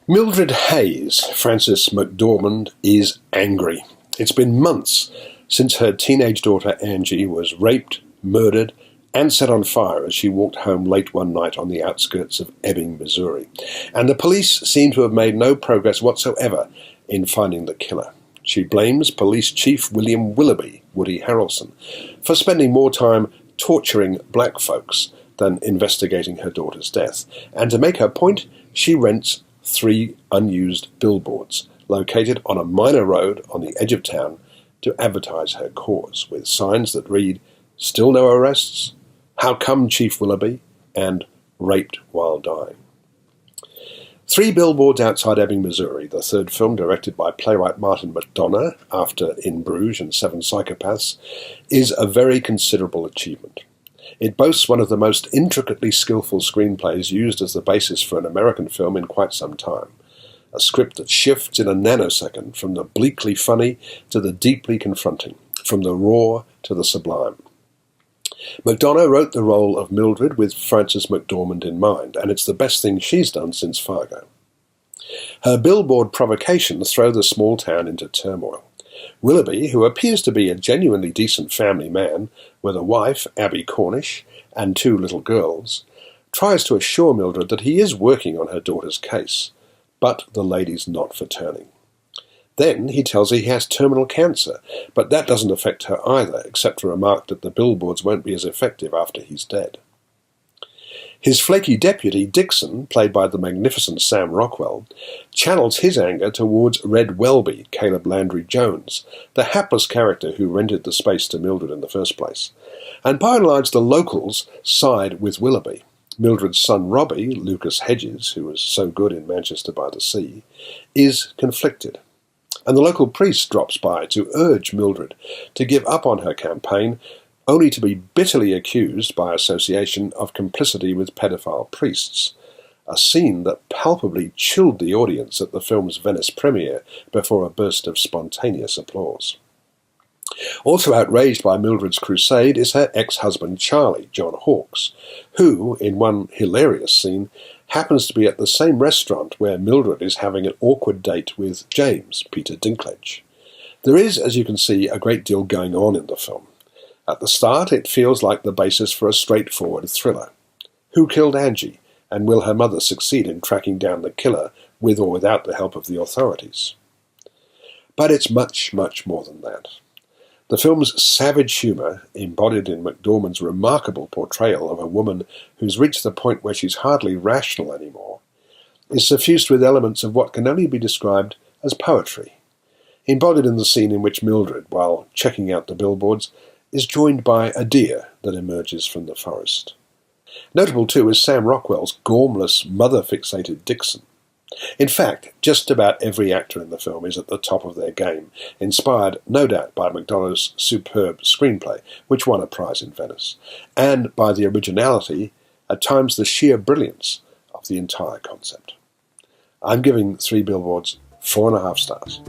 Mildred Hayes, Frances McDormand, is angry. It's been months since her teenage daughter Angie was raped, murdered, and set on fire as she walked home late one night on the outskirts of Ebbing, Missouri. And the police seem to have made no progress whatsoever in finding the killer. She blames Police Chief William Willoughby, Woody Harrelson, for spending more time torturing black folks than investigating her daughter's death. And to make her point, she rents 3 unused billboards located on a minor road on the edge of town to advertise her cause, with signs that read, "Still no arrests? How come Chief Willoughby?" and "Raped while dying." 3 billboards outside Ebbing, Missouri, the third film directed by playwright Martin McDonagh after In Bruges and 7 Psychopaths, is a very considerable achievement. It boasts one of the most intricately skillful screenplays used as the basis for an American film in quite some time. A script that shifts in a nanosecond from the bleakly funny to the deeply confronting, from the raw to the sublime. McDonagh wrote the role of Mildred with Frances McDormand in mind, and it's the best thing she's done since Fargo. Her billboard provocations throw the small town into turmoil. Willoughby, who appears to be a genuinely decent family man, with a wife, Abby Cornish, and 2 little girls, tries to assure Mildred that he is working on her daughter's case, but the lady's not for turning. Then he tells her he has terminal cancer, but that doesn't affect her either, except to remark that the billboards won't be as effective after he's dead. His flaky deputy, Dixon, played by the magnificent Sam Rockwell, channels his anger towards Red Welby, Caleb Landry Jones, the hapless character who rented the space to Mildred in the first place. And by and large, the locals side with Willoughby. Mildred's son Robbie, Lucas Hedges, who was so good in Manchester by the Sea, is conflicted. And the local priest drops by to urge Mildred to give up on her campaign, only to be bitterly accused by association of complicity with pedophile priests, a scene that palpably chilled the audience at the film's Venice premiere before a burst of spontaneous applause. Also outraged by Mildred's crusade is her ex-husband Charlie, John Hawkes, who, in one hilarious scene, happens to be at the same restaurant where Mildred is having an awkward date with James, Peter Dinklage. There is, as you can see, a great deal going on in the film. At the start, it feels like the basis for a straightforward thriller. Who killed Angie, and will her mother succeed in tracking down the killer with or without the help of the authorities? But it's much, much more than that. The film's savage humour, embodied in McDormand's remarkable portrayal of a woman who's reached the point where she's hardly rational anymore, is suffused with elements of what can only be described as poetry, embodied in the scene in which Mildred, while checking out the billboards, is joined by a deer that emerges from the forest. Notable too is Sam Rockwell's gormless, mother-fixated Dixon. In fact, just about every actor in the film is at the top of their game, inspired no doubt by McDonagh's superb screenplay, which won a prize in Venice, and by the originality, at times the sheer brilliance, of the entire concept. I'm giving 3 billboards 4.5 stars.